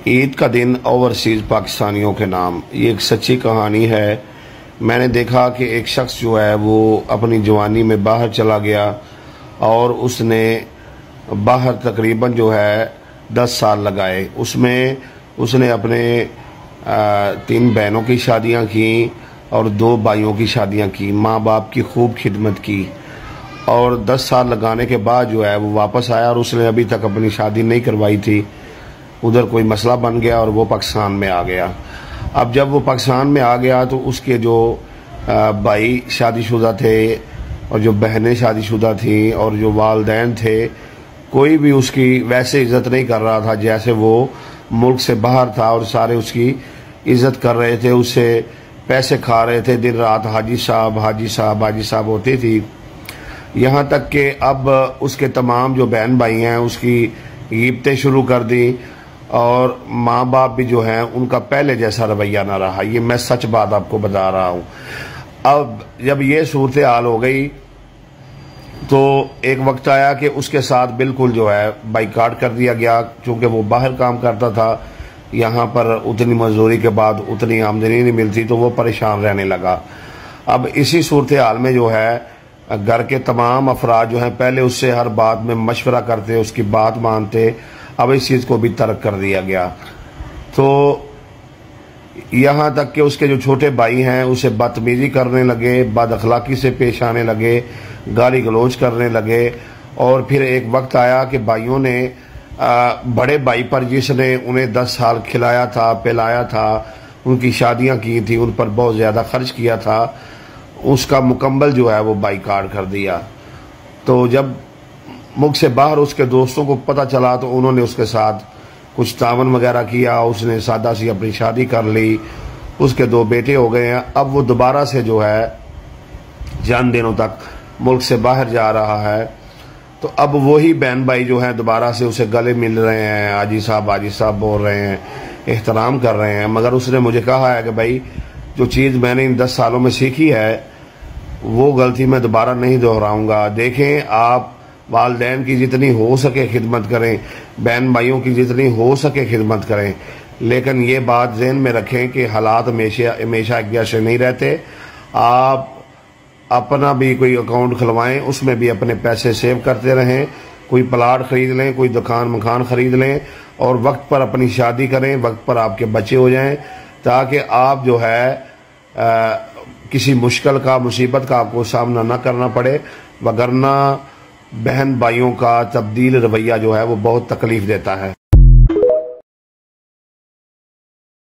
ईद का दिन ओवरसीज पाकिस्तानियों के नाम, ये एक सच्ची कहानी है। मैंने देखा कि एक शख्स जो है वो अपनी जवानी में बाहर चला गया और उसने बाहर तकरीबन जो है 10 साल लगाए। उसमें उसने अपने 3 बहनों की शादियां की और 2 भाइयों की शादियां की, माँ बाप की खूब खिदमत की और 10 साल लगाने के बाद जो है वो वापस आया और उसने अभी तक अपनी शादी नहीं करवाई थी। उधर कोई मसला बन गया और वो पाकिस्तान में आ गया। अब जब वो पाकिस्तान में आ गया तो उसके जो भाई शादीशुदा थे और जो बहनें शादीशुदा थी और जो वालिदैन थे, कोई भी उसकी वैसे इज्जत नहीं कर रहा था जैसे वो मुल्क से बाहर था और सारे उसकी इज्जत कर रहे थे, उससे पैसे खा रहे थे, दिन रात हाजी साहब हाजी साहब हाजी साहब होती थी। यहाँ तक कि अब उसके तमाम जो बहन भाई हैं उसकी गिबतें शुरू कर दी और माँ बाप भी जो हैं उनका पहले जैसा रवैया ना रहा। ये मैं सच बात आपको बता रहा हूँ। अब जब ये सूरत हाल हो गई तो एक वक्त आया कि उसके साथ बिल्कुल जो है बाइकाट कर दिया गया, क्योंकि वो बाहर काम करता था, यहाँ पर उतनी मजदूरी के बाद उतनी आमदनी नहीं मिलती तो वो परेशान रहने लगा। अब इसी सूरत हाल में जो है घर के तमाम अफराद जो हैं पहले उससे हर बात में मशवरा करते, उसकी बात मानते, अब इस चीज़ को भी तर्क कर दिया गया। तो यहाँ तक कि उसके जो छोटे भाई हैं उसे बदतमीजी करने लगे, बद अखलाकी से पेश आने लगे, गाली गलौज करने लगे। और फिर एक वक्त आया कि भाइयों ने बड़े भाई पर जिसने उन्हें 10 साल खिलाया था, पिलाया था, उनकी शादियाँ की थी, उन पर बहुत ज़्यादा खर्च किया था, उसका मुकम्मल जो है वो बाइकाट कर दिया। तो जब मुल्क से बाहर उसके दोस्तों को पता चला तो उन्होंने उसके साथ कुछ तावन वगैरह किया, उसने सादा सी अपनी शादी कर ली, उसके 2 बेटे हो गए हैं। अब वो दोबारा से जो है चंद दिनों तक मुल्क से बाहर जा रहा है। तो अब वही बहन भाई जो हैं दोबारा से उसे गले मिल रहे हैं, हाजी साहब बोल रहे हैं, एहतराम कर रहे हैं। मगर उसने मुझे कहा है कि भाई जो चीज़ मैंने इन 10 सालों में सीखी है वो गलती मैं दोबारा नहीं दोहराऊंगा। देखें, आप वालिदैन की जितनी हो सके खिदमत करें, बहन भाइयों की जितनी हो सके खिदमत करें, लेकिन ये बात ज़हन में रखें कि हालात हमेशा एक जैसे नहीं रहते। आप अपना भी कोई अकाउंट खुलवाएं, उसमें भी अपने पैसे सेव करते रहें, कोई प्लाट खरीद लें, कोई दुकान मकान खरीद लें और वक्त पर अपनी शादी करें, वक्त पर आपके बच्चे हो जाएं, ताकि आप जो है किसी मुश्किल का, मुसीबत का आपको सामना ना करना पड़े। वगरना बहन भाइयों का तब्दील रवैया जो है वो बहुत तकलीफ देता है।